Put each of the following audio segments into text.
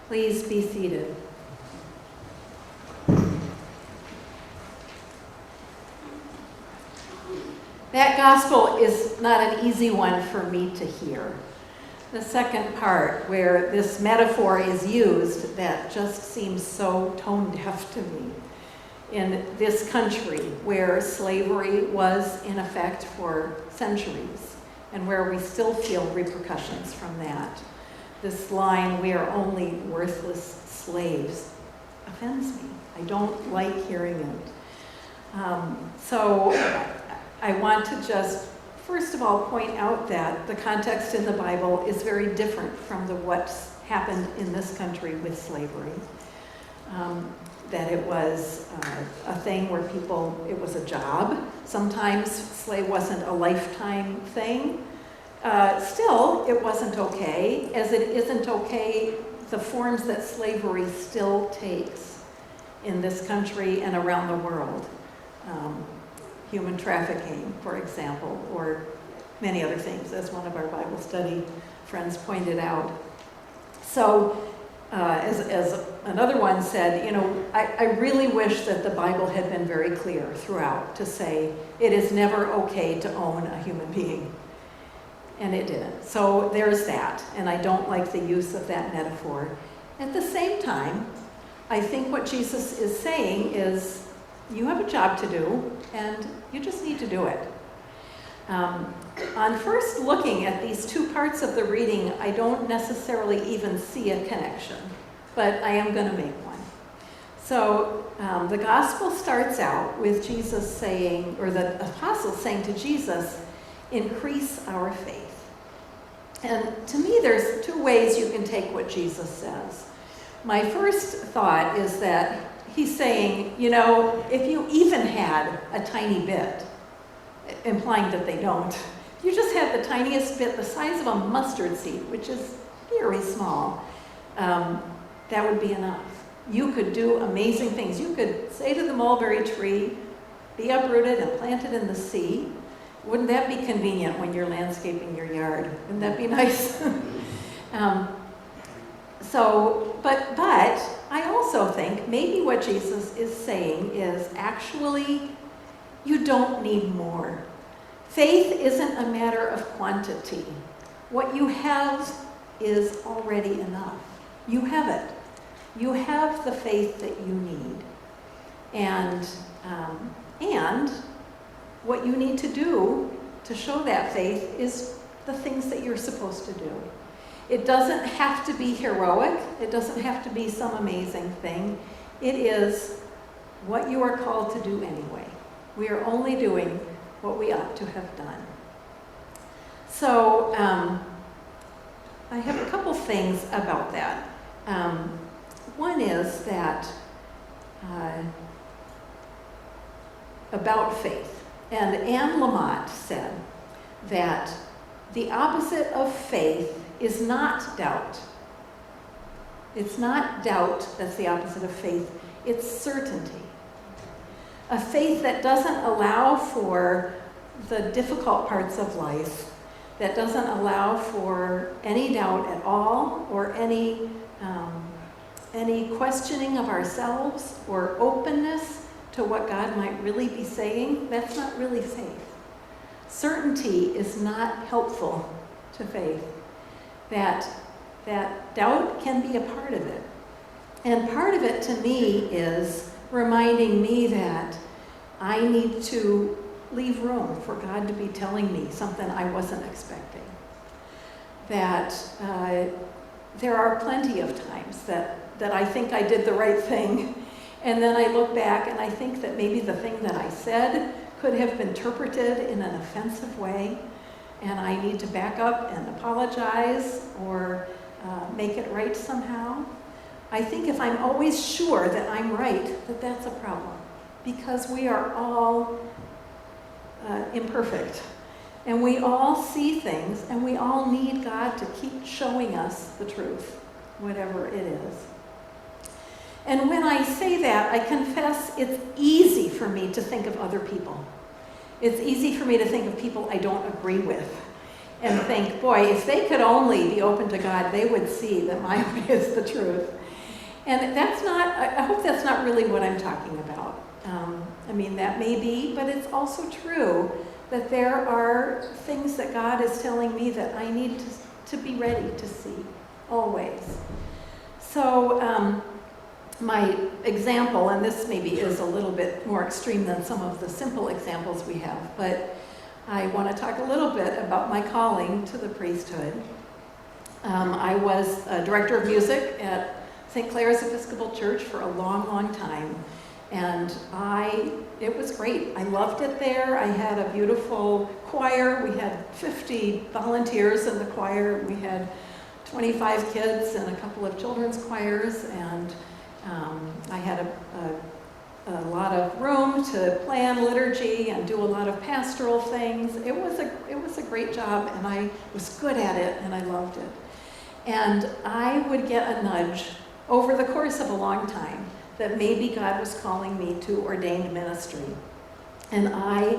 Please be seated. That gospel is not an easy one for me to hear. The second part, where this metaphor is used, that just seems so tone deaf to me. In this country where slavery was in effect for centuries, and where we still feel repercussions from that. This line, "we are only worthless slaves," offends me. I don't like hearing it. So I want to just, first of all, point out that the context in the Bible is very different from what's happened in this country with slavery. That it was a thing where it was a job. Sometimes slave wasn't a lifetime thing. Still, it wasn't okay, as it isn't okay the forms that slavery still takes in this country and around the world. Human trafficking, for example, or many other things, as one of our Bible study friends pointed out. So, as another one said, I really wish that the Bible had been very clear throughout to say it is never okay to own a human being. And it didn't. So there's that. And I don't like the use of that metaphor. At the same time, I think what Jesus is saying is, you have a job to do, and you just need to do it. On first looking at these two parts of the reading, I don't necessarily even see a connection, but I am going to make one. So the gospel starts out with Jesus saying, or the apostles saying to Jesus, "Increase our faith." And to me, there's two ways you can take what Jesus says. My first thought is that he's saying, if you even had a tiny bit, implying that they don't, if you just had the tiniest bit, the size of a mustard seed, which is very small, that would be enough. You could do amazing things. You could say to the mulberry tree, be uprooted and planted in the sea. Wouldn't that be convenient when you're landscaping your yard? Wouldn't that be nice? But I also think maybe what Jesus is saying is actually, you don't need more. Faith isn't a matter of quantity. What you have is already enough. You have it. You have the faith that you need. And what you need to do to show that faith is the things that you're supposed to do. It doesn't have to be heroic. It doesn't have to be some amazing thing. It is what you are called to do anyway. We are only doing what we ought to have done. So I have a couple things about that. One is that about faith. And Anne Lamott said that the opposite of faith is not doubt. It's not doubt that's the opposite of faith. It's certainty. A faith that doesn't allow for the difficult parts of life, that doesn't allow for any doubt at all, or any questioning of ourselves, or openness to what God might really be saying. That's not really faith. Certainty is not helpful to faith. That doubt can be a part of it. And part of it to me is reminding me that I need to leave room for God to be telling me something I wasn't expecting. That there are plenty of times that I think I did the right thing, and then I look back and I think that maybe the thing that I said could have been interpreted in an offensive way, and I need to back up and apologize or make it right somehow. I think if I'm always sure that I'm right, that's a problem, because we are all imperfect, and we all see things, and we all need God to keep showing us the truth, whatever it is. And when I say that, I confess it's easy for me to think of other people. It's easy for me to think of people I don't agree with. and think, boy, if they could only be open to God, they would see that my way is the truth. And that's not, I hope that's not really what I'm talking about. I mean, that may be, but it's also true that there are things that God is telling me that I need to be ready to see, always. So my example, and this maybe is a little bit more extreme than some of the simple examples we have, but I want to talk a little bit about my calling to the priesthood. I was a director of music at St. Clair's Episcopal Church for a long, long time. And it was great. I loved it there. I had a beautiful choir. We had 50 volunteers in the choir. We had 25 kids and a couple of children's choirs. And I had a lot of room to plan liturgy and do a lot of pastoral things. It was a great job, and I was good at it, and I loved it. And I would get a nudge over the course of a long time that maybe God was calling me to ordained ministry. And I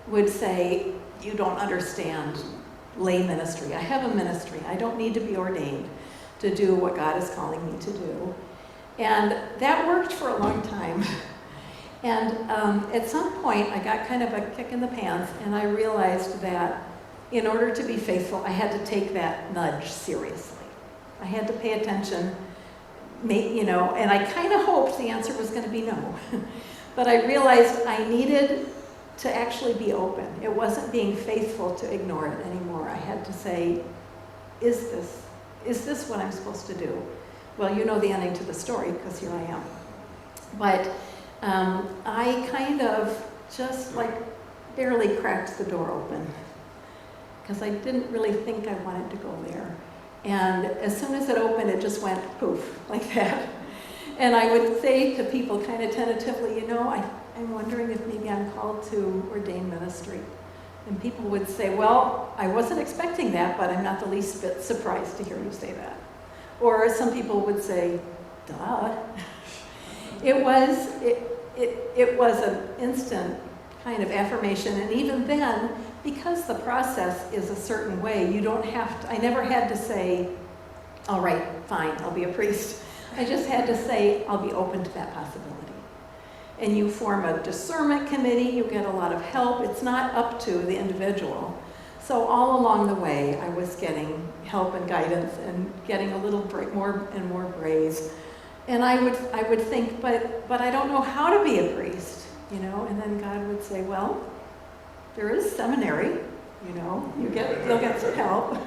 would say, you don't understand lay ministry. I have a ministry. I don't need to be ordained to do what God is calling me to do. And that worked for a long time. And at some point, I got kind of a kick in the pants, and I realized that in order to be faithful, I had to take that nudge seriously. I had to pay attention, and I kind of hoped the answer was going to be no. But I realized I needed to actually be open. It wasn't being faithful to ignore it anymore. I had to say, is this what I'm supposed to do? Well, you know the ending to the story, because here I am. But I kind of just barely cracked the door open, because I didn't really think I wanted to go there. And as soon as it opened, it just went poof, like that. And I would say to people kind of tentatively, I'm wondering if maybe I'm called to ordained ministry. And people would say, well, I wasn't expecting that, but I'm not the least bit surprised to hear you say that. Or some people would say, duh. It was an instant kind of affirmation, and even then, because the process is a certain way, you don't have to, I never had to say, all right, fine, I'll be a priest. I just had to say, I'll be open to that possibility. And you form a discernment committee, you get a lot of help. It's not up to the individual. So all along the way, I was getting help and guidance and getting a little more and more brave. And I would think, but I don't know how to be a priest, and then God would say, well, there is seminary, you'll get some help.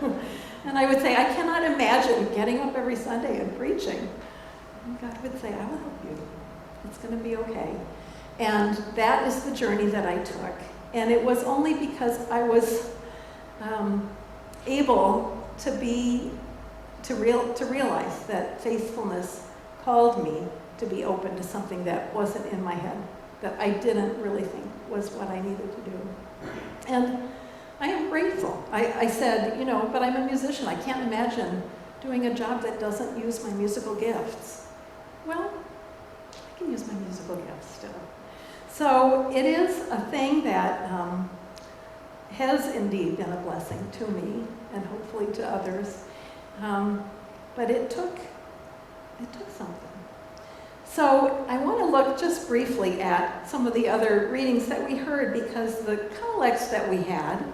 And I would say, I cannot imagine getting up every Sunday and preaching. And God would say, I will help you. It's going to be okay. And that is the journey that I took. And it was only because I was able to realize that faithfulness called me to be open to something that wasn't in my head, that I didn't really think was what I needed to do. And I am grateful. I said, but I'm a musician. I can't imagine doing a job that doesn't use my musical gifts. Well, I can use my musical gifts still. So it is a thing that has indeed been a blessing to me and hopefully to others. But it took something. So I want to look just briefly at some of the other readings that we heard, because the collect that we had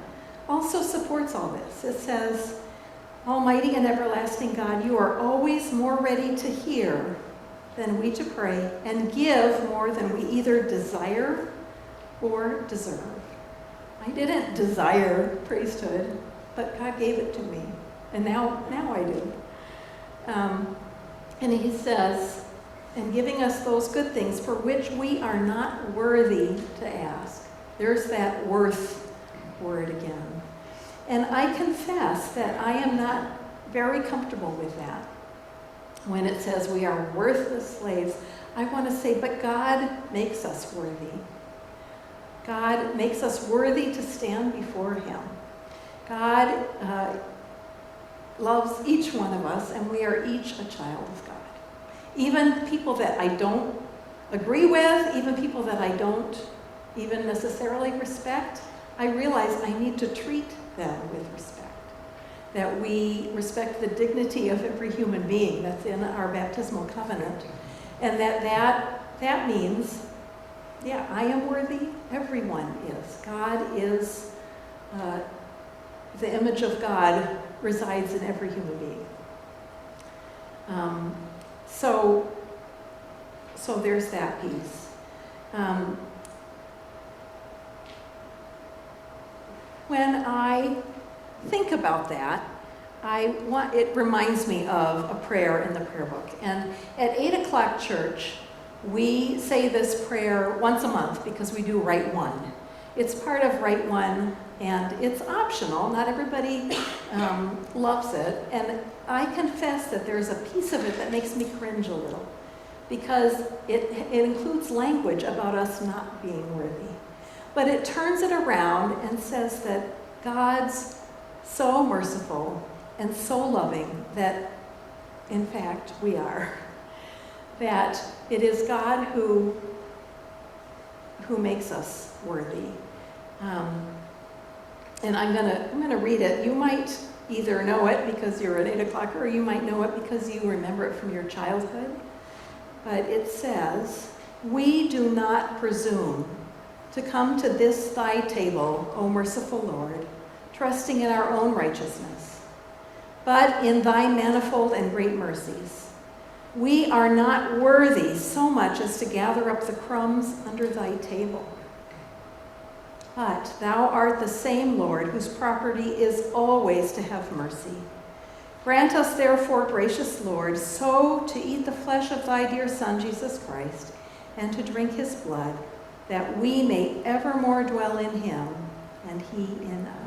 also supports all this. It says, Almighty and everlasting God, you are always more ready to hear than we to pray, and give more than we either desire or deserve. I didn't desire priesthood, but God gave it to me, and now I do. And he says, and giving us those good things for which we are not worthy to ask. There's that worth word again. And I confess that I am not very comfortable with that. When it says we are worthless slaves, I want to say, but God makes us worthy. God makes us worthy to stand before him. God loves each one of us, and we are each a child of God. Even people that I don't agree with, even people that I don't even necessarily respect, I realize I need to treat them with respect. that we respect the dignity of every human being that's in our baptismal covenant, and that means, yeah, I am worthy, everyone is. God is, the image of God resides in every human being. So there's that piece. When I think about that, it reminds me of a prayer in the prayer book. And at 8 o'clock church, we say this prayer once a month because we do Rite One. It's part of Rite One, and it's optional. Not everybody loves it. And I confess that there's a piece of it that makes me cringe a little, because it includes language about us not being worthy. But it turns it around and says that God's so merciful and so loving that, in fact, we are. That it is God who makes us worthy. And I'm gonna read it. You might either know it because you're an 8 o'clocker, or you might know it because you remember it from your childhood. But it says, "We do not presume to come to this thy table, O merciful Lord, trusting in our own righteousness, but in thy manifold and great mercies. We are not worthy so much as to gather up the crumbs under thy table. But thou art the same Lord, whose property is always to have mercy. Grant us therefore, gracious Lord, so to eat the flesh of thy dear Son, Jesus Christ, and to drink his blood, that we may evermore dwell in him, and he in us.